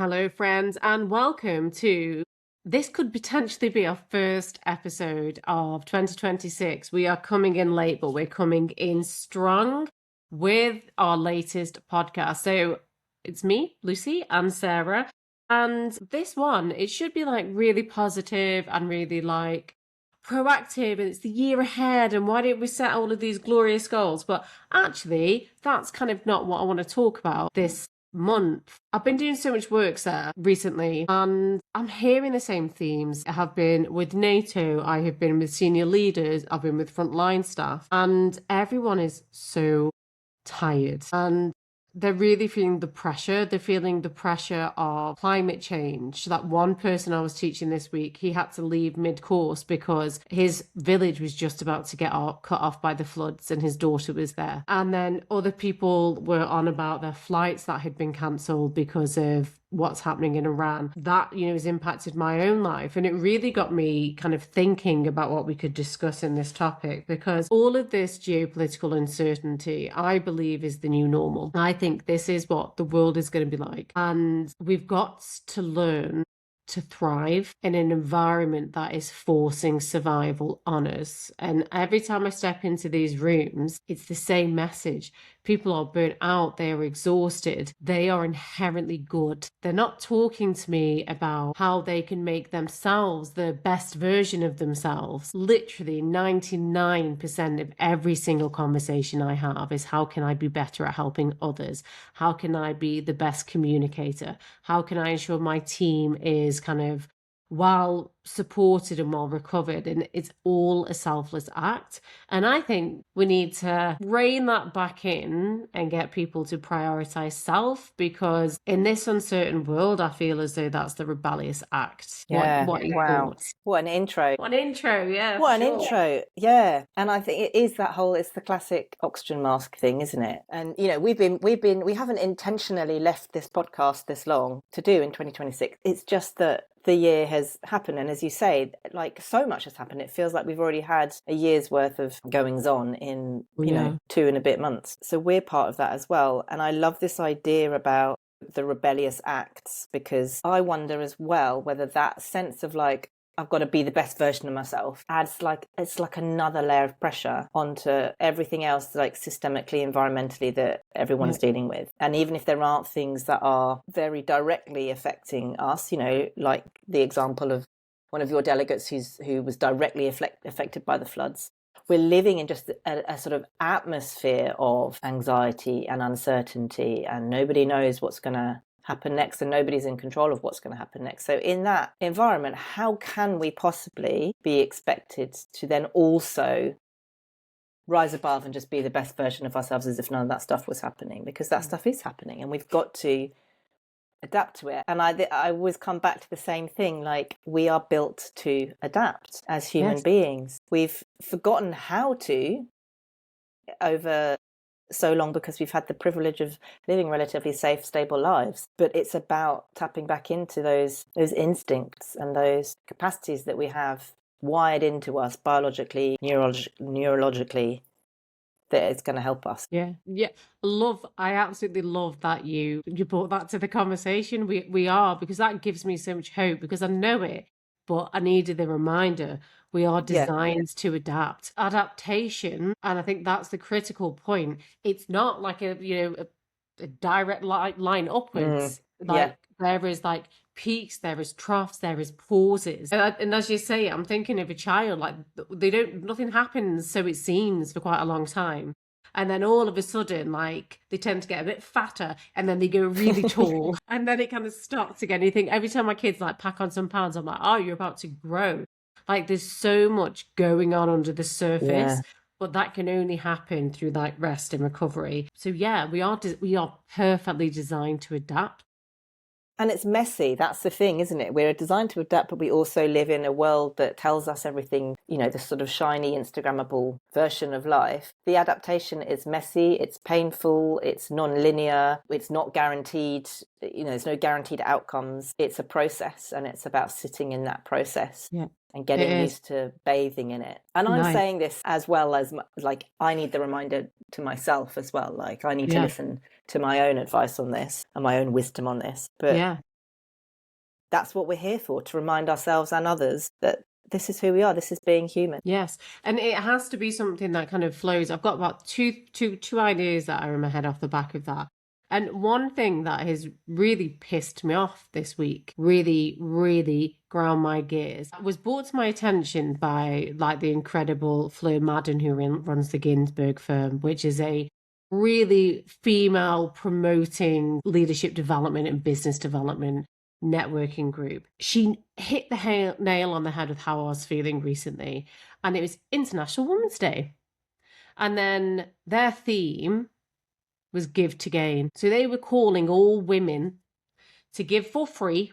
Hello, friends, and welcome to this could potentially be our first episode of 2026. We are coming in late, but we're coming in strong with our latest podcast. So it's me, Lucie, and Sarah. And this one, it should be like really positive and really like proactive, and it's the year ahead. And why didn't we set all of these glorious goals? But actually, that's kind of not what I want to talk about this month. I've been doing so much work there recently, and I'm hearing the same themes. I have been with NATO, I have been with senior leaders, I've been with frontline staff, and everyone is so tired. And they're really feeling the pressure. They're feeling the pressure of climate change. That one person I was teaching this week, he had to leave mid-course because his village was just about to get cut off by the floods and his daughter was there. And then other people were on about their flights that had been cancelled because of what's happening in Iran. That, has impacted my own life. And it really got me kind of thinking about what we could discuss in this topic, because all of this geopolitical uncertainty, I believe, is the new normal. I think this is what the world is going to be like. And we've got to learn to thrive in an environment that is forcing survival on us. And every time I step into these rooms, it's the same message. People are burnt out, they are exhausted, they are inherently good. They're not talking to me about how they can make themselves the best version of themselves. Literally 99% of every single conversation I have is, how can I be better at helping others? How can I be the best communicator? How can I ensure my team is kind of well supported and well recovered? And it's all a selfless act. And I think we need to rein that back in and get people to prioritize self, because in this uncertain world, I feel as though that's the rebellious act. Yeah. What are your Wow. thoughts? What an intro. What an intro, yeah. What for an sure. intro. Yeah. And I think it is it's the classic oxygen mask thing, isn't it? And we haven't intentionally left this podcast this long to do in 2026. It's just that the year has happened, and as you say, like, so much has happened. It feels like we've already had a year's worth of goings on in 2 and a bit months. So we're part of that as well. And I love this idea about the rebellious acts, because I wonder as well whether that sense of like, I've got to be the best version of myself adds it's like another layer of pressure onto everything else, like systemically, environmentally, that everyone's dealing with. And even if there aren't things that are very directly affecting us, like the example of one of your delegates who was directly affected by the floods, we're living in just a sort of atmosphere of anxiety and uncertainty, and nobody knows what's going to happen next, and nobody's in control of what's going to happen next. So in that environment, how can we possibly be expected to then also rise above and just be the best version of ourselves as if none of that stuff was happening? Because that stuff is happening, and we've got to adapt to it. And I always come back to the same thing, like, we are built to adapt as human beings. We've forgotten how to over so long because we've had the privilege of living relatively safe, stable lives. But it's about tapping back into those instincts and those capacities that we have wired into us biologically, neurologically, that it's going to help us. Yeah. I absolutely love that you brought that to the conversation. We are, because that gives me so much hope, because I know it, but I needed the reminder. We are designed to adapt. Adaptation, and I think that's the critical point. It's not like a direct line upwards. There is like peaks, there is troughs, there is pauses. And as you say, I'm thinking of a child, like, nothing happens, so it seems, for quite a long time. And then all of a sudden, like, they tend to get a bit fatter, and then they go really tall, and then it kind of stops again. You think, every time my kids like pack on some pounds, I'm like, oh, you're about to grow. Like, there's so much going on under the surface, but that can only happen through like rest and recovery. So yeah, we are perfectly designed to adapt. And it's messy. That's the thing, isn't it? We're designed to adapt, but we also live in a world that tells us everything, the sort of shiny, Instagrammable version of life. The adaptation is messy, it's painful, it's non-linear, it's not guaranteed, there's no guaranteed outcomes. It's a process, and it's about sitting in that process. And getting used to bathing in it. And I'm saying this as well as, like, I need the reminder to myself as well. Like, I need to listen to my own advice on this and my own wisdom on this. But that's what we're here for, to remind ourselves and others that this is who we are. This is being human. Yes, and it has to be something that kind of flows. I've got about two ideas that are in my head off the back of that. And one thing that has really pissed me off this week, really, really ground my gears, was brought to my attention by like the incredible Fleur Madden, who runs the Ginsberg firm, which is a really female promoting leadership development and business development networking group. She hit the nail on the head with how I was feeling recently, and it was International Women's Day. And then their theme was give to gain. So they were calling all women to give for free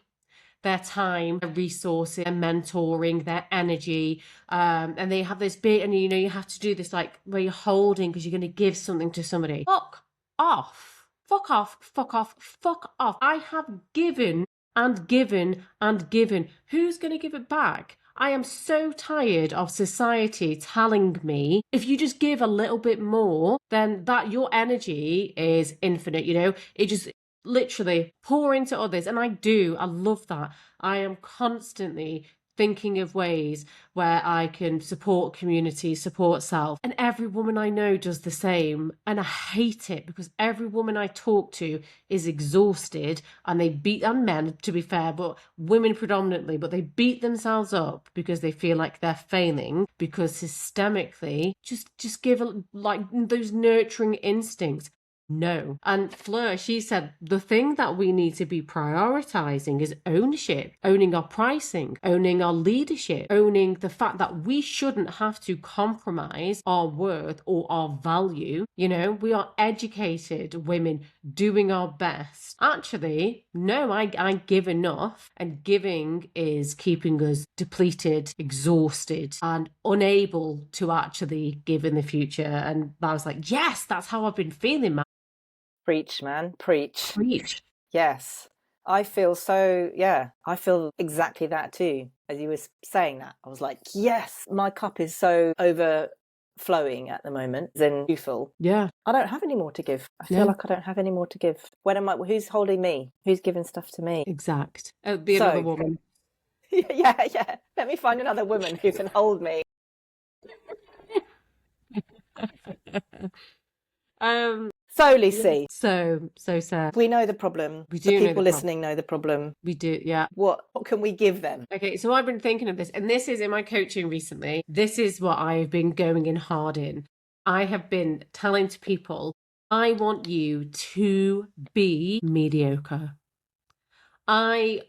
their time, their resources, their mentoring, their energy. And they have this bit, and you have to do this like where you're holding because you're going to give something to somebody. Fuck off. Fuck off. Fuck off. Fuck off. I have given and given and given. Who's going to give it back? I am so tired of society telling me if you just give a little bit more, then that your energy is infinite. It just literally pour into others. And I love that. I am constantly thinking of ways where I can support community, support self. And every woman I know does the same. And I hate it because every woman I talk to is exhausted, and they beat, and men to be fair, but women predominantly, but they beat themselves up because they feel like they're failing, because systemically just give like those nurturing instincts. No. And Fleur, she said the thing that we need to be prioritizing is ownership, owning our pricing, owning our leadership, owning the fact that we shouldn't have to compromise our worth or our value. We are educated women doing our best. Actually, no, I give enough, and giving is keeping us depleted, exhausted, and unable to actually give in the future. And I was like, yes, that's how I've been feeling, man. Preach, man, preach. Preach. Yes. I feel exactly that too. As you were saying that, I was like, yes, my cup is so overflowing at the moment, then too full. Yeah. I don't have any more to give. I feel like I don't have any more to give. Who's holding me? Who's giving stuff to me? Exact. It'll be another woman. Yeah. Let me find another woman who can hold me. So, Lucie. So sad. We know the problem. We do. The know people the listening know the problem. We do, yeah. What can we give them? Okay, so I've been thinking of this, and this is in my coaching recently. This is what I've been going in hard in. I have been telling to people, I want you to be mediocre. I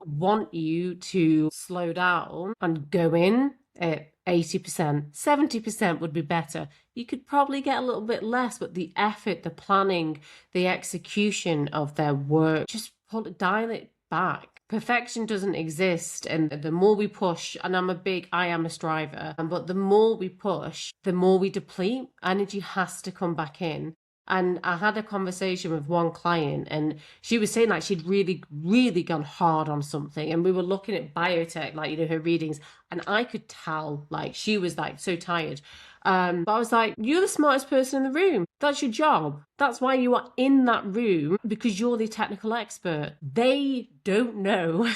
want you to slow down and go in at 80%. 70% would be better. You could probably get a little bit less, but the effort, the planning, the execution of their work, just dial it back. Perfection doesn't exist, and the more we push, and I am a striver, but the more we push, the more we deplete. Energy has to come back in. And I had a conversation with one client, and she was saying like she'd really, really gone hard on something. And we were looking at biotech, like, her readings, and I could tell like she was like so tired. But I was like, you're the smartest person in the room. That's your job. That's why you are in that room, because you're the technical expert. They don't know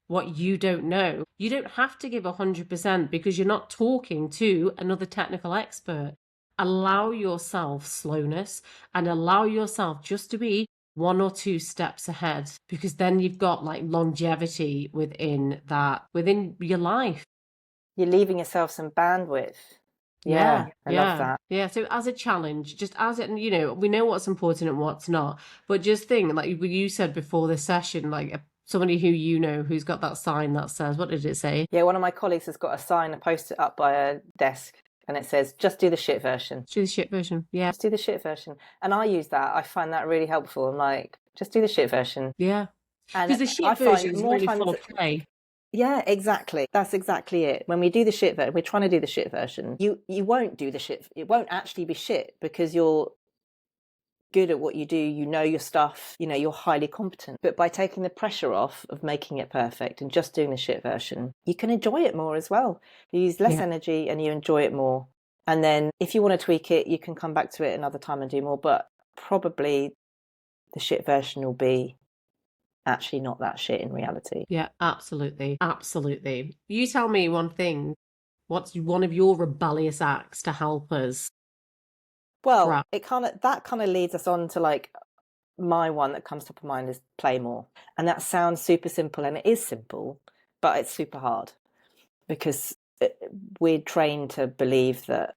what you don't know. You don't have to give 100% because you're not talking to another technical expert. Allow yourself slowness and allow yourself just to be 1 or 2 steps ahead, because then you've got like longevity within your life. You're leaving yourself some bandwidth. Yeah, I love that. Yeah, so as a challenge, just as it, we know what's important and what's not, but just think, like you said before this session, like somebody who's got that sign that says, what did it say? Yeah, one of my colleagues has got a sign, posted up by a desk, and it says, just do the shit version. Do the shit version, yeah. Just do the shit version. And I use that. I find that really helpful. I'm like, just do the shit version. Yeah. Because the shit version is really full of play. Yeah, exactly. That's exactly it. When we do the shit version, we're trying to do the shit version. You won't do the shit. It won't actually be shit because you're good at what you do, you know your stuff, you're highly competent. But by taking the pressure off of making it perfect and just doing the shit version, you can enjoy it more as well. You use less energy and you enjoy it more. And then if you want to tweak it, you can come back to it another time and do more. But probably the shit version will be actually not that shit in reality. Yeah, absolutely. Absolutely. You tell me one thing. What's one of your rebellious acts to help us Well, thrive? that kind of leads us on to like my one that comes top of mind is play more. And that sounds super simple, and it is simple, but it's super hard because we're trained to believe that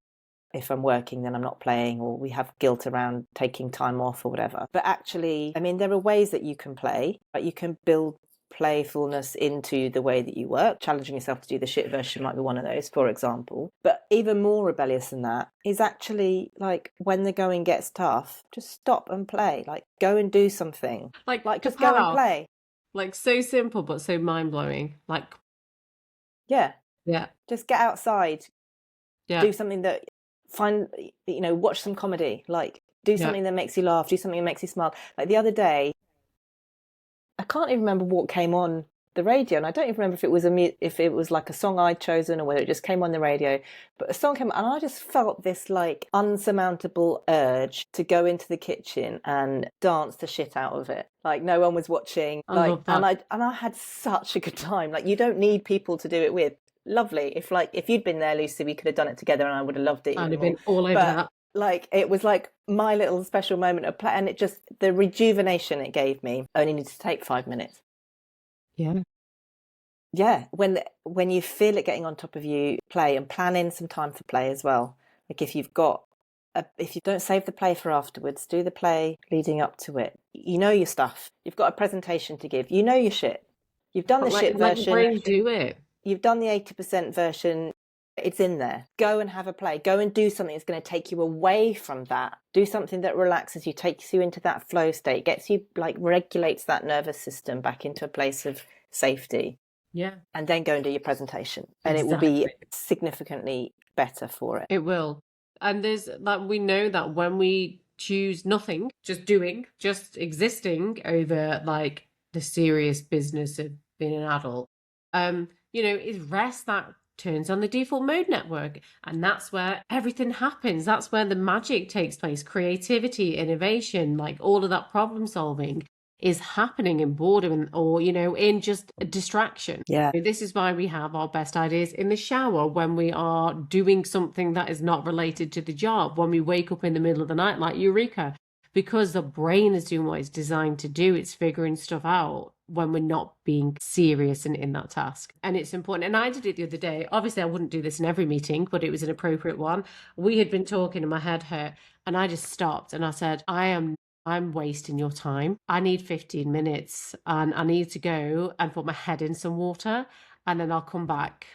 if I'm working, then I'm not playing, or we have guilt around taking time off or whatever. But actually, I mean, there are ways that you can play, but you can build playfulness into the way that you work. Challenging yourself to do the shit version might be one of those, for example. But even more rebellious than that is actually like when the going gets tough, just stop and play. Like go and do something. Like Like just go and kapow. play. Like so simple but so mind-blowing. Like, Yeah. yeah, Just get outside, yeah, do something that find, watch some comedy, like do yeah. something that makes you laugh, do something that makes you smile. Like the other day, I can't even remember what came on the radio, and I don't even remember if it was if it was like a song I'd chosen or whether it just came on the radio. But a song came on, and I just felt this like unsurmountable urge to go into the kitchen and dance the shit out of it. Like no one was watching. I Like, love and that. I had such a good time. Like you don't need people to do it with. Lovely. If you'd been there, Lucy, we could have done it together, and I would have loved it I'd even have more. been all over But that. like it was like my little special moment of play, and it just the rejuvenation it gave me only needed to take 5 minutes. Yeah. Yeah, when you feel it getting on top of you, play and plan in some time for play as well. Like if you don't save the play for afterwards, do the play leading up to it. You know your stuff. You've got a presentation to give. You know your shit. You've done the But shit let your version. brain do it. You've done the 80% version. It's in there. Go and have a play. Go and do something that's going to take you away from that. Do something that relaxes you, takes you into that flow state, gets you like regulates that nervous system back into a place of safety. Yeah, And then go and do your presentation, and it will be exactly. significantly better for it. It will. And there's like we know that when we choose nothing, just doing, just existing over like the serious business of being an adult, is rest that turns on the default mode network. And that's where everything happens. That's where the magic takes place. Creativity, innovation, like all of that problem solving is happening in boredom or, in just a distraction. Yeah. This is why we have our best ideas in the shower when we are doing something that is not related to the job, when we wake up in the middle of the night, like Eureka, because the brain is doing what it's designed to do. It's figuring stuff out when we're not being serious in that task. And it's important. And I did it the other day. Obviously, I wouldn't do this in every meeting, but it was an appropriate one. We had been talking and my head hurt, and I just stopped and I said, I'm wasting your time. I need 15 minutes and I need to go and put my head in some water and then I'll come back.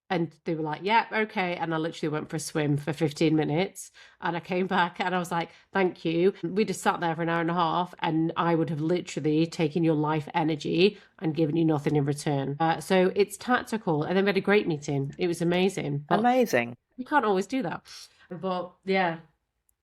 And they were like, yeah, okay. And I literally went for a swim for 15 minutes and I came back and I was like, thank you. We just sat there for an hour and a half and I would have literally taken your life energy and given you nothing in return. So it's tactical. And then we had a great meeting. It was amazing. But Amazing. you can't always do that. But yeah,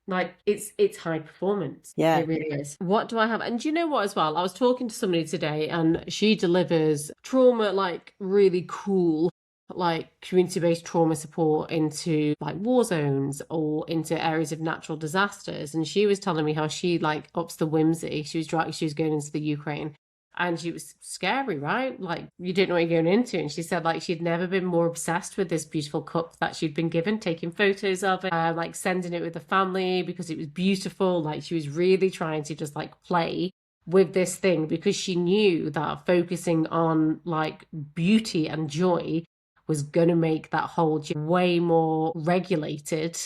like it's high performance. Yeah. It really is. What do I have? And do you know what as well? I was talking to somebody today and she delivers trauma, like really cool, like community-based trauma support into like war zones or into areas of natural disasters. And she was telling me how she like ups the whimsy. She was going into the Ukraine. And she was scary, right? Like you didn't know what you're going into. And she said like she'd never been more obsessed with this beautiful cup that she'd been given, taking photos of it, like sending it with the family because it was beautiful. Like she was really trying to just like play with this thing because she knew that focusing on like beauty and joy was going to make that whole way more regulated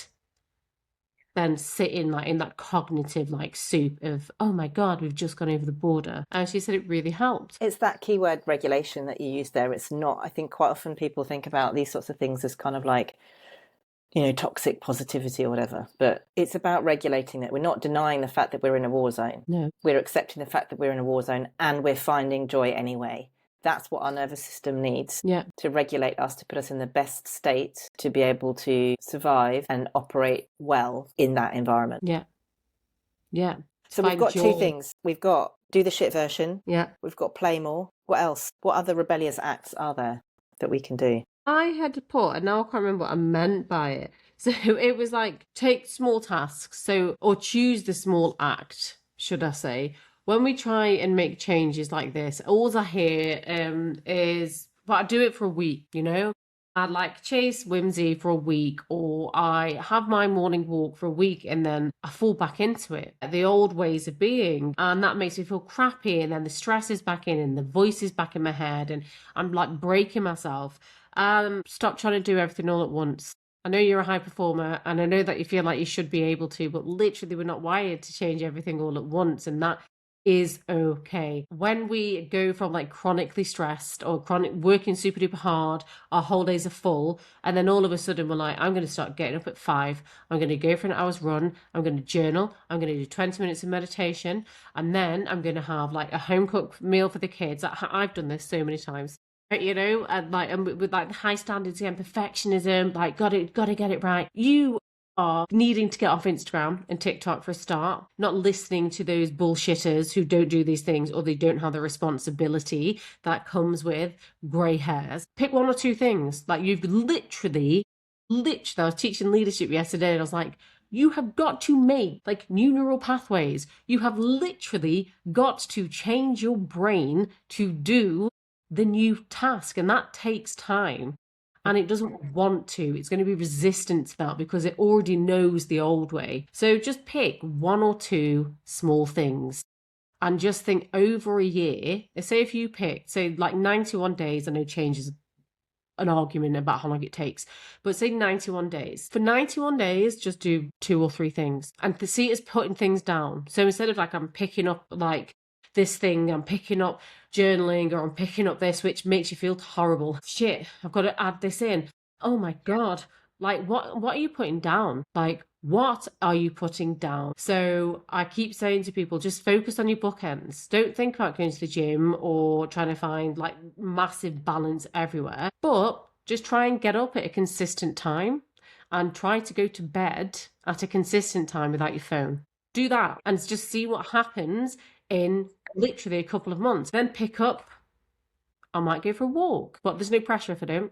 than sitting like in that cognitive like soup of, oh my God, we've just gone over the border. And she said it really helped. It's that keyword regulation that you use there. It's not, I think quite often people think about these sorts of things as kind of like, toxic positivity or whatever, but it's about regulating it. We're not denying the fact that we're in a war zone. No. We're accepting the fact that we're in a war zone and we're finding joy anyway. That's what our nervous system needs to regulate us, to put us in the best state to be able to survive and operate well in that environment. Yeah. Yeah. So we've got two things. We've got do the shit version. Yeah. We've got play more. What else? What other rebellious acts are there that we can do? I had to put, and now I can't remember what I meant by it. So it was like take small tasks. Or choose the small act, should I say, when we try and make changes like this, all I hear is, but I do it for a week, you know? I like chase whimsy for a week, or I have my morning walk for a week and then I fall back into it, the old ways of being. And that makes me feel crappy. And then the stress is back in and the voice is back in my head and I'm like breaking myself. Stop trying to do everything all at once. I know you're a high performer and I know that you feel like you should be able to, but literally we're not wired to change everything all at once. And that is okay. When we go from like chronically stressed or chronic working super duper hard, our whole days are full, and then all of a sudden we're like, I'm going to start getting up at 5. I'm going to go for an hour's run. I'm going to journal. I'm going to do 20 minutes of meditation, and then I'm going to have like a home cooked meal for the kids. I've done this so many times. You know, and with like the high standards and perfectionism, like gotta get it right. You are needing to get off Instagram and TikTok for a start, not listening to those bullshitters who don't do these things or they don't have the responsibility that comes with grey hairs. Pick one or two things. Like you've literally, I was teaching leadership yesterday and I was like, you have got to make like new neural pathways. You have literally got to change your brain to do the new task, and that takes time. And it doesn't want to. It's going to be resistant to that because it already knows the old way. So just pick one or two small things and just think over a year. Say if you pick, say like 91 days, I know change is an argument about how long it takes, but say 91 days. For 91 days, just do 2 or 3 things and see it as putting things down. So instead of like I'm picking up like this thing, I'm picking up journaling or I'm picking up this, which makes you feel horrible. Shit, I've got to add this in. Oh my God. Like what are you putting down? Like what are you putting down? So I keep saying to people, just focus on your bookends. Don't think about going to the gym or trying to find like massive balance everywhere, but just try and get up at a consistent time and try to go to bed at a consistent time without your phone. Do that and just see what happens in literally a couple of months. Then pick up, I might go for a walk, but there's no pressure if I don't.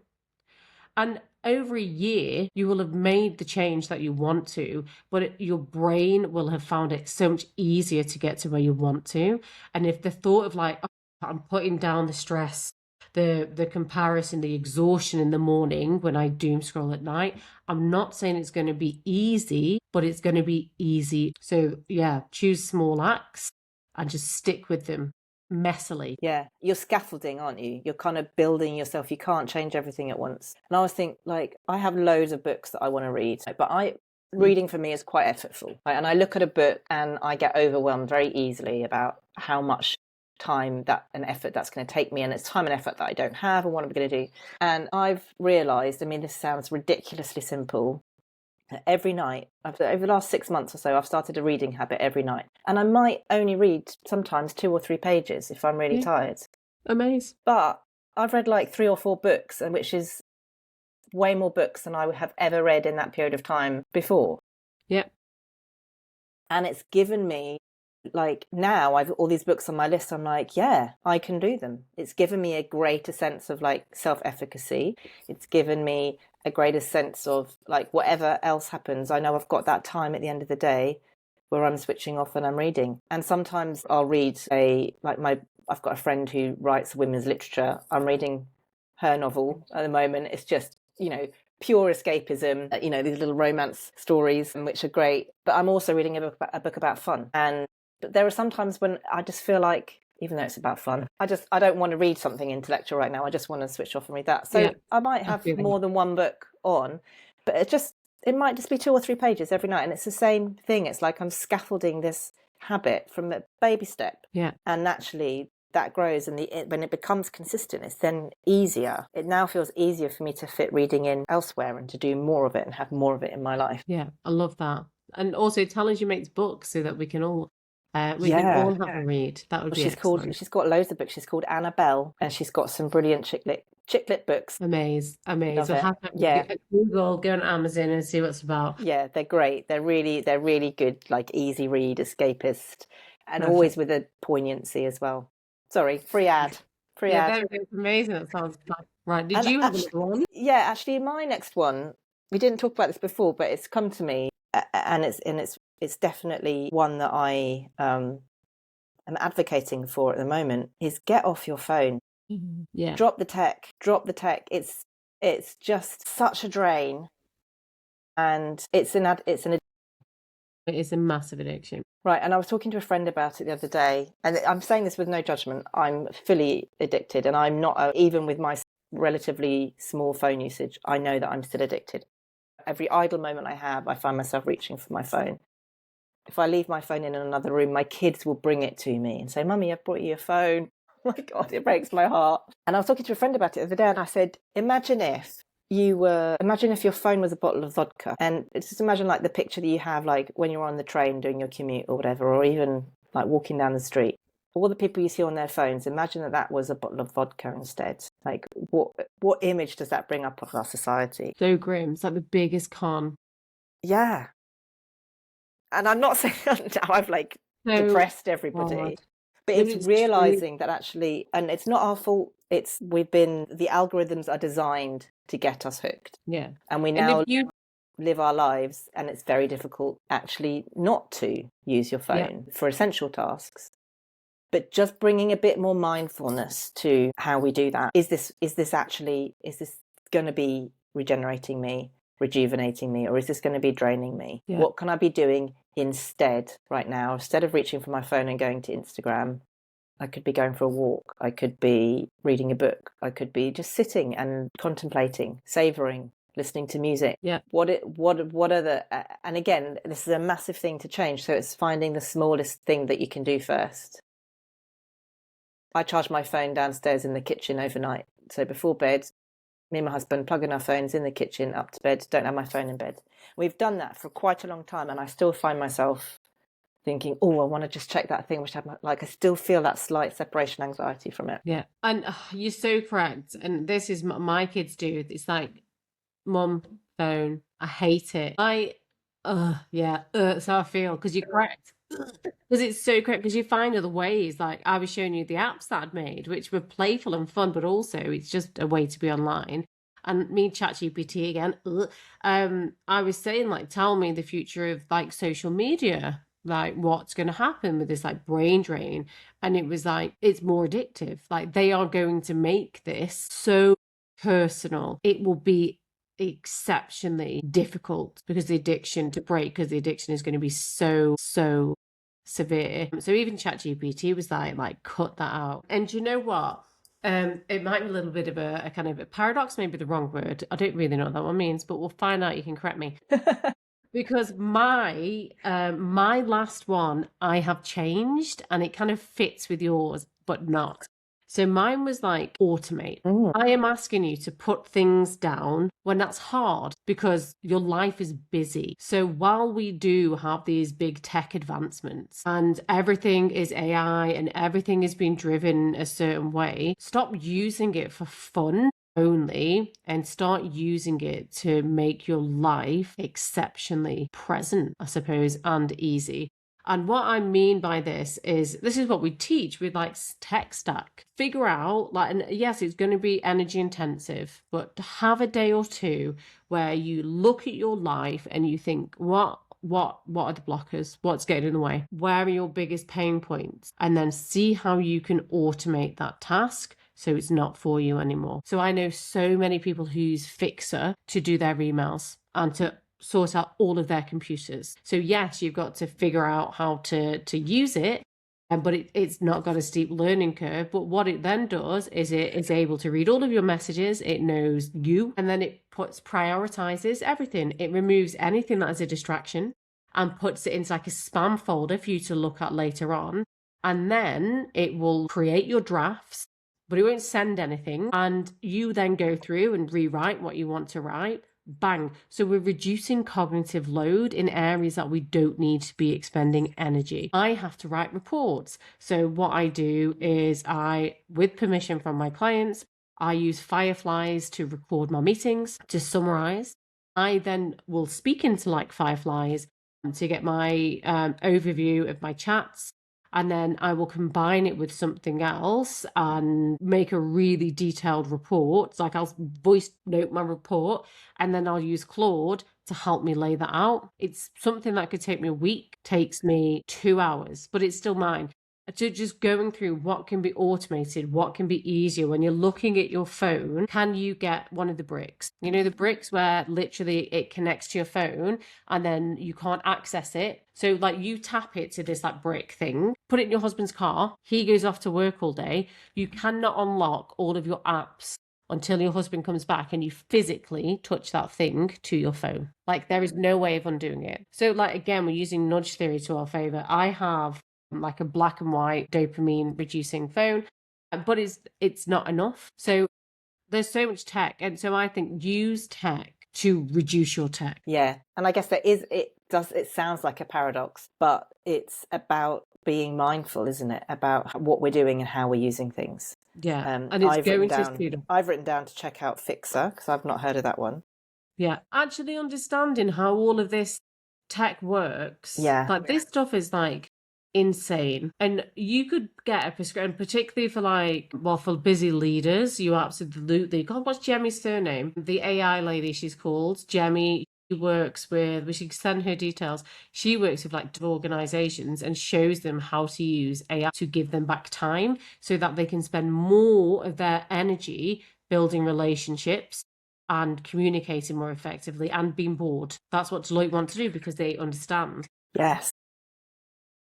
And over a year, you will have made the change that you want to, but your brain will have found it so much easier to get to where you want to. And if the thought of like, oh, I'm putting down the stress, the comparison, the exhaustion in the morning when I doom scroll at night, I'm not saying it's going to be easy, but it's going to be easy. So yeah, choose small acts and just stick with them messily. Yeah, you're scaffolding, aren't you? You're kind of building yourself. You can't change everything at once. And I always think, like, I have loads of books that I want to read, but reading for me is quite effortful. And I look at a book and I get overwhelmed very easily about how much time and effort that's going to take me, and it's time and effort that I don't have, and what I'm going to do. And I've realized, I mean, this sounds ridiculously simple, every night over the last 6 months or so, I've started a reading habit every night, and I might only read sometimes 2 or 3 pages if I'm really tired. Amazing. But I've read like 3 or 4 books, and which is way more books than I would have ever read in that period of time before. Yeah. And it's given me, like, now I've all these books on my list, I'm like, yeah, I can do them. It's given me a greater sense of like self-efficacy. It's given me a greater sense of like, whatever else happens, I know I've got that time at the end of the day where I'm switching off and I'm reading. And sometimes I'll read I've got a friend who writes women's literature. I'm reading her novel at the moment. It's just, pure escapism, these little romance stories, which are great. But I'm also reading a book about fun. But there are some times when I just feel like, even though it's about fun, I don't want to read something intellectual right now. I just want to switch off and read that. So yeah, I might have more than one book on, but it might just be 2 or 3 pages every night. And it's the same thing. It's like I'm scaffolding this habit from a baby step. Yeah. And naturally that grows, and when it becomes consistent, it's then easier. It now feels easier for me to fit reading in elsewhere and to do more of it and have more of it in my life. Yeah, I love that. And also Talenji makes books so that we can all can all have a read. That would be excellent. She's got loads of books. She's called Annabelle, and she's got some brilliant chick lit books. Amazing. Google, go on Amazon and see what's about. Yeah, they're great. They're really good, like easy read, escapist, and always with a poignancy as well. Sorry, free ad. That's amazing. That sounds fun. Right. Did you have another one? Yeah, actually, my next one, we didn't talk about this before, but it's come to me, and it's definitely one that I am am advocating for at the moment is get off your phone. Yeah. Drop the tech. It's just such a drain, and it is a massive addiction. Right, and I was talking to a friend about it the other day, and I'm saying this with no judgment. I'm fully addicted, and I'm not, even with my relatively small phone usage, I know that I'm still addicted. Every idle moment I have, I find myself reaching for my phone. If I leave my phone in another room, my kids will bring it to me and say, "Mummy, I've brought you a phone." Oh my God, it breaks my heart. And I was talking to a friend about it the other day, and I said, imagine if your phone was a bottle of vodka, and just imagine like the picture that you have like when you're on the train doing your commute or whatever, or even like walking down the street. All the people you see on their phones, imagine that was a bottle of vodka instead. Like what image does that bring up of our society? So grim. It's like the biggest con. Yeah. And I'm not saying now I've like depressed everybody. God. But it's realizing that actually, and it's not our fault. The algorithms are designed to get us hooked. Yeah. And we now live our lives, and it's very difficult actually not to use your phone for essential tasks. But just bringing a bit more mindfulness to how we do that. Is this going to be regenerating me, rejuvenating me, or is this going to be draining me? Yeah. What can I be doing instead right now? Instead of reaching for my phone and going to Instagram, I could be going for a walk. I could be reading a book. I could be just sitting and contemplating, savoring, listening to music. Yeah. What are the, and again, this is a massive thing to change. So it's finding the smallest thing that you can do first. I charge my phone downstairs in the kitchen overnight. So before bed, me and my husband plug in our phones in the kitchen, up to bed, don't have my phone in bed. We've done that for quite a long time, and I still find myself thinking, I want to just check that thing, which I still feel that slight separation anxiety from it. Yeah. And you're so correct. And this is my kids do. It's like, Mum, phone, I hate it. That's how I feel, because you're correct. Because it's so correct, because you find other ways. Like I was showing you the apps that I'd made, which were playful and fun, but also it's just a way to be online. And me, ChatGPT again, I was saying, like, tell me the future of like social media, like what's going to happen with this like brain drain. And it was like, it's more addictive. Like they are going to make this so personal. It will be exceptionally difficult because the addiction is going to be so severe. So even ChatGPT was like cut that out. And you know what? It might be a little bit of a kind of a paradox, maybe the wrong word. I don't really know what that one means, but we'll find out. You can correct me. Because my last one I have changed, and it kind of fits with yours, but not. So mine was like automate. I am asking you to put things down when that's hard because your life is busy. So while we do have these big tech advancements and everything is AI and everything is being driven a certain way, stop using it for fun only and start using it to make your life exceptionally present, I suppose, and easy. And what I mean by this is what we teach with like tech stack. Figure out, like, and yes, it's going to be energy intensive, but have a day or two where you look at your life and you think, what are the blockers? What's getting in the way? Where are your biggest pain points? And then see how you can automate that task so it's not for you anymore. So I know so many people who use Fixer to do their emails and to sort out all of their computers. So yes, you've got to figure out how to use it, but it's not got a steep learning curve. But what it then does is it is able to read all of your messages. It knows you, and then it prioritizes everything. It removes anything that is a distraction and puts it into like a spam folder for you to look at later on. And then it will create your drafts, but it won't send anything. And you then go through and rewrite what you want to write. Bang. So we're reducing cognitive load in areas that we don't need to be expending energy. I have to write reports. So what I do is with permission from my clients, I use Fireflies to record my meetings, to summarize. I then will speak into like Fireflies to get my overview of my chats. And then I will combine it with something else and make a really detailed report. So like I'll voice note my report, and then I'll use Claude to help me lay that out. It's something that could take me a week, takes me 2 hours, but it's still mine. to just going through what can be automated, what can be easier. When you're looking at your phone, can you get one of the bricks? You know, the bricks where literally it connects to your phone and then you can't access it. So like you tap it to this like brick thing, put it in your husband's car, he goes off to work all day. You cannot unlock all of your apps until your husband comes back and you physically touch that thing to your phone. Like there is no way of undoing it. So like again, we're using nudge theory to our favor. I have like a black and white dopamine reducing phone, but it's not enough. So there's so much tech, and so I think use tech to reduce your tech. Yeah, and I guess it sounds like a paradox, but it's about being mindful, isn't it, about what we're doing and how we're using things. Yeah, and it's going to speed up. I've written down to check out Fixer because I've not heard of that one. Yeah, actually understanding how all of this tech works. Yeah, like this stuff is like insane, and you could get a prescription, particularly for like, well, for busy leaders. You absolutely, God, what's Jemmy's surname? The AI lady, she's called Jemmy. She works with, we should send her details. She works with like organizations and shows them how to use AI to give them back time so that they can spend more of their energy building relationships and communicating more effectively and being bored. That's what Deloitte want to do because they understand. Yes.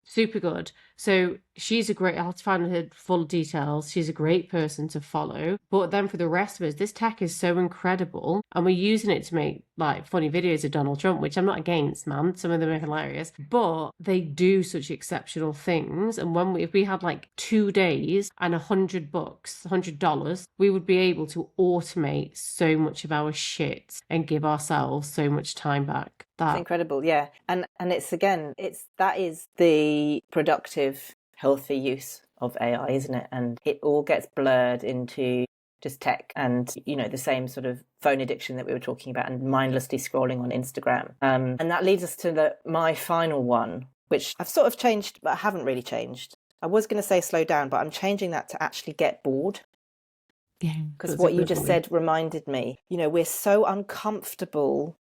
Super good. So she's a great, I'll have to find her full details. She's a great person to follow. But then for the rest of us, this tech is so incredible. And we're using it to make like funny videos of Donald Trump, which I'm not against, man. Some of them are hilarious. But they do such exceptional things. And if we had like 2 days and $100, we would be able to automate so much of our shit and give ourselves so much time back. It's incredible, yeah. And that is the productive, healthy use of AI, isn't it? And it all gets blurred into just tech and, you know, the same sort of phone addiction that we were talking about and mindlessly scrolling on Instagram. And that leads us to my final one, which I've sort of changed, but I haven't really changed. I was going to say slow down, but I'm changing that to actually get bored. Yeah. Because what you just said reminded me, you know, we're so uncomfortable.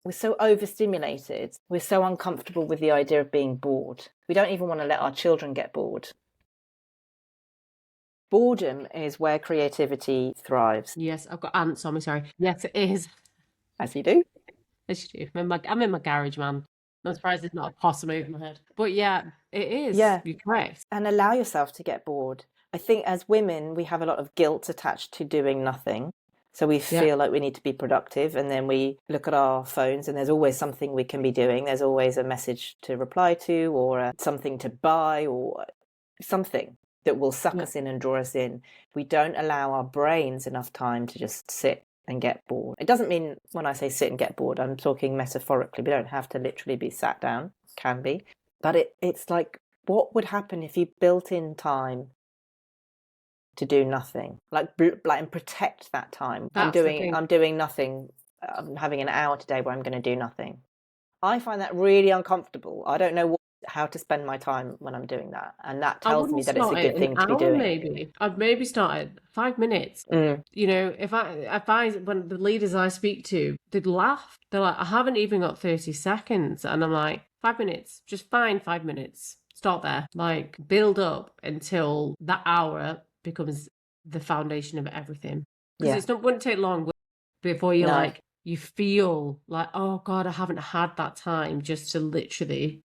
We're so overstimulated. We're so uncomfortable with the idea of being bored. We don't even want to let our children get bored. Boredom is where creativity thrives. Yes, I've got ants on me, sorry. Yes, it is. As you do. As you do. I'm in my garage, man. I'm surprised there's not a possum over my head. But yeah, it is. Yeah. You're correct. And allow yourself to get bored. I think as women, we have a lot of guilt attached to doing nothing. So we feel like we need to be productive, and then we look at our phones and there's always something we can be doing. There's always a message to reply to or something to buy or something that will suck us in and draw us in. We don't allow our brains enough time to just sit and get bored. It doesn't mean when I say sit and get bored, I'm talking metaphorically. We don't have to literally be sat down, can be. But it's like, what would happen if you built in time to do nothing, like and protect that time? I'm doing nothing. I'm having an hour today where I'm going to do nothing. I find that really uncomfortable. I don't know how to spend my time when I'm doing that, and that tells me that it's a good thing to be doing. Maybe I'd maybe start at 5 minutes. You know, if I when the leaders I speak to, they'd laugh. They're like, I haven't even got 30 seconds, and I'm like, 5 minutes, just find 5 minutes. Start there, like build up until that hour becomes the foundation of everything. Because it wouldn't take long before you feel like, oh God, I haven't had that time just to literally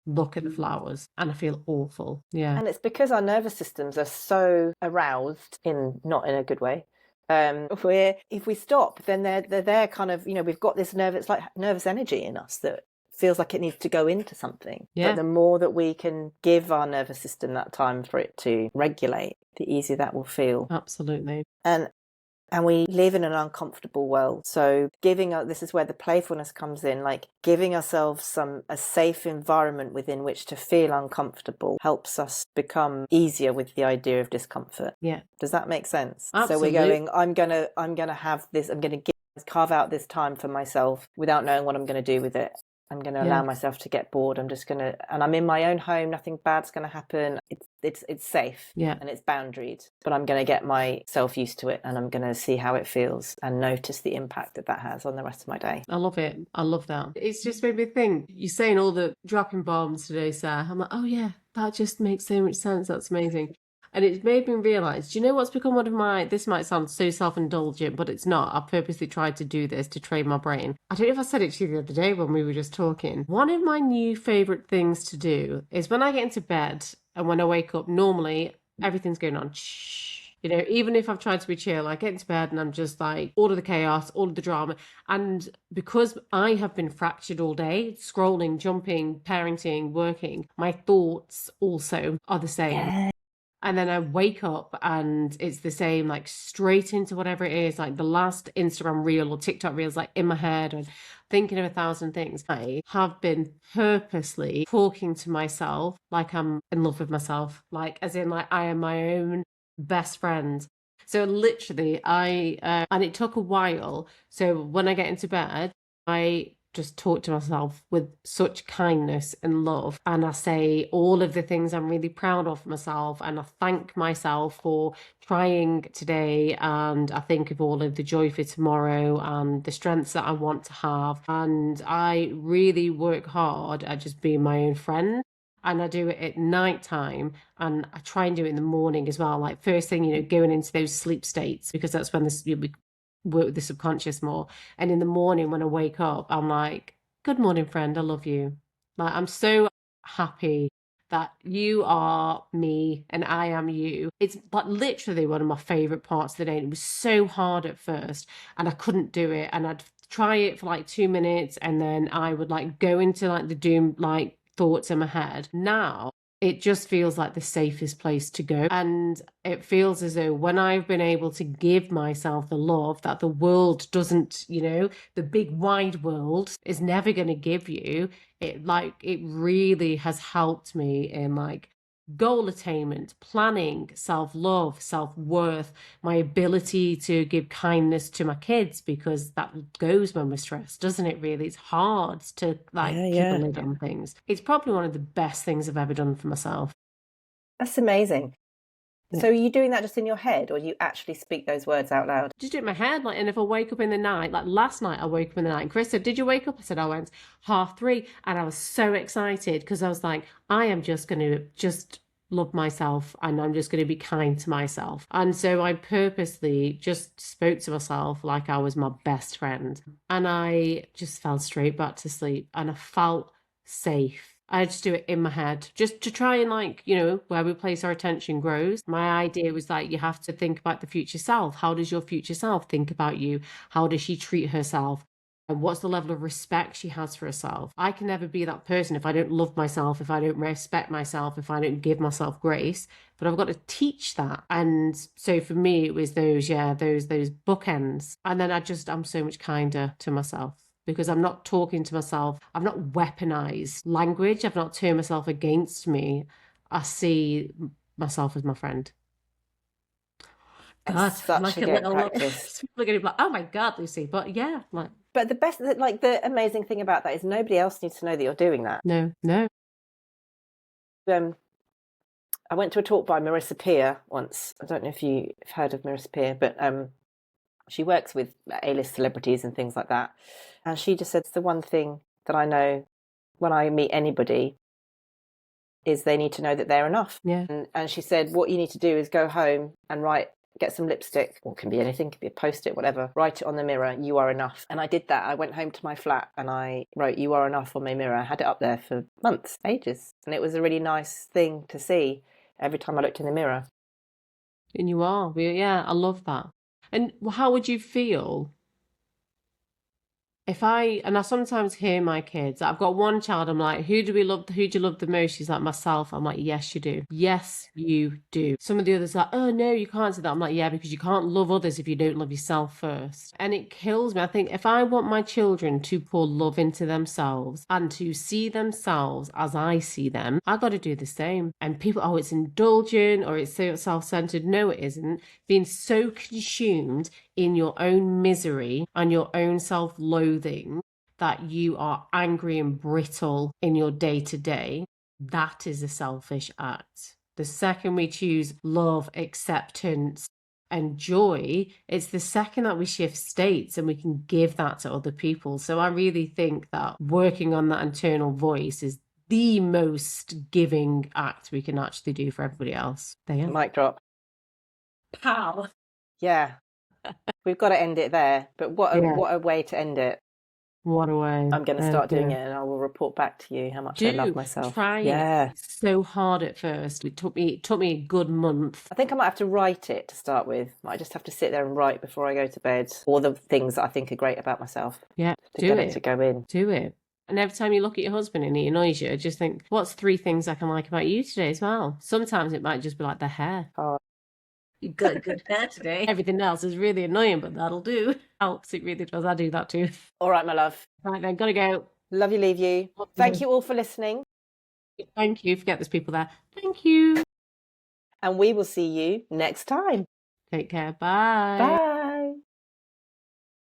look at the flowers, and I feel awful. Yeah. And it's because our nervous systems are so aroused, not in a good way. Where if we stop, then they're kind of, you know, we've got this nervous energy in us that feels like it needs to go into something. Yeah. But the more that we can give our nervous system that time for it to regulate, the easier that will feel. Absolutely. And we live in an uncomfortable world. So this is where the playfulness comes in, like giving ourselves a safe environment within which to feel uncomfortable helps us become easier with the idea of discomfort. Yeah. Does that make sense? Absolutely. So we're going, I'm gonna have this, I'm gonna carve out this time for myself without knowing what I'm gonna do with it. I'm going to allow myself to get bored. I'm just going to, and I'm in my own home. Nothing bad's going to happen. It's safe and it's boundaried, but I'm going to get myself used to it, and I'm going to see how it feels and notice the impact that has on the rest of my day. I love it. I love that. It's just made me think, you're saying all the dropping bombs today, Sarah. I'm like, oh yeah, That just makes so much sense. That's amazing. And it's made me realize, do you know what's become one of my, this might sound so self-indulgent, but it's not. I purposely tried to do this to train my brain. I don't know if I said it to you the other day when we were just talking. One of my new favorite things to do is when I get into bed and when I wake up, normally everything's going on. Shh. You know, even if I've tried to be chill, I get into bed and I'm just like, all of the chaos, all of the drama. And because I have been fractured all day, scrolling, jumping, parenting, working, my thoughts also are the same. Yeah. And then I wake up and it's the same, like straight into whatever it is, like the last Instagram reel or TikTok reels, like in my head and thinking of 1,000 things. I have been purposely talking to myself like I'm in love with myself, like as in like I am my own best friend. So literally, and it took a while. So when I get into bed, I just talk to myself with such kindness and love. And I say all of the things I'm really proud of myself. And I thank myself for trying today. And I think of all of the joy for tomorrow and the strengths that I want to have. And I really work hard at just being my own friend. And I do it at night time, and I try and do it in the morning as well. Like first thing, going into those sleep states, because that's when we work with the subconscious more. And in the morning when I wake up, I'm like, good morning, friend. I love you. Like I'm so happy that you are me and I am you. It's like literally one of my favorite parts of the day. And it was so hard at first and I couldn't do it. And I'd try it for like 2 minutes and then I would like go into like the doom like thoughts in my head. Now it just feels like the safest place to go. And it feels as though when I've been able to give myself the love that the world doesn't, the big wide world is never going to give you, it really has helped me in like goal attainment, planning, self-love, self-worth, my ability to give kindness to my kids, because that goes when we're stressed, doesn't it really? It's hard to like keep a Yeah. lid on things. It's probably one of the best things I've ever done for myself. That's amazing. Yeah. So are you doing that just in your head, or do you actually speak those words out loud? Just do it in my head, like, and if I wake up in the night, like last night I woke up in the night and Chris said, did you wake up? I said, I went 3:30, and I was so excited because I was like, I am just going to just love myself and I'm just going to be kind to myself. And so I purposely just spoke to myself like I was my best friend, and I just fell straight back to sleep and I felt safe. I just do it in my head just to try and like, where we place our attention grows. My idea was like, you have to think about the future self. How does your future self think about you? How does she treat herself? And what's the level of respect she has for herself? I can never be that person if I don't love myself, if I don't respect myself, if I don't give myself grace. But I've got to teach that. And so for me, it was those bookends. And then I'm so much kinder to myself, because I'm not talking to myself. I've not weaponized language. I've not turned myself against me. I see myself as my friend. God, That's such like a a great little, practice. people are going to be like, oh my God, Lucy. But yeah, like, But the amazing thing about that is nobody else needs to know that you're doing that. no. I went to a talk by Marissa Peer once. I don't know if you've heard of Marissa Peer, but she works with A-list celebrities and things like that. And she just said, it's the one thing that I know when I meet anybody is they need to know that they're enough. Yeah. And she said, what you need to do is go home and get some lipstick, or it can be anything, it can be a post-it, whatever, write it on the mirror, you are enough. And I did that. I went home to my flat and I wrote, you are enough on my mirror. I had it up there for months, ages. And it was a really nice thing to see every time I looked in the mirror. And you are. Yeah, I love that. And how would you feel if I sometimes hear my kids, I've got one child, I'm like, who do you love the most? She's like, myself. I'm like, yes, you do. Yes, you do. Some of the others are like, oh no, you can't say that. I'm like, yeah, because you can't love others if you don't love yourself first. And it kills me. I think if I want my children to pour love into themselves and to see themselves as I see them, I got to do the same. And people, oh, it's indulgent or it's so self-centered. No, it isn't. Being so consumed in your own misery and your own self-loathing that you are angry and brittle in your day-to-day, that is a selfish act. The second we choose love, acceptance, and joy, it's the second that we shift states and we can give that to other people. So I really think that working on that internal voice is the most giving act we can actually do for everybody else. There you go. Mic drop. Pal. Yeah. We've got to end it there. But what a way to end it. What a way. I'm going to start doing it, and I will report back to you how much I love myself. Try it. It's so hard at first. It took me a good month. I think I might have to write it to start with. I might just have to sit there and write before I go to bed all the things that I think are great about myself. Yeah, to get it to go in. Do it. And every time you look at your husband and he annoys you, just think, what's 3 things I can like about you today as well? Sometimes it might just be like the hair. Oh. You've got good hair today. Everything else is really annoying, but that'll do. Helps, it really does. I do that too. All right, my love. Right then, gotta go. Love you, leave you. Thank you all for listening. Thank you. Forget there's people there. Thank you. And we will see you next time. Take care. Bye. Bye.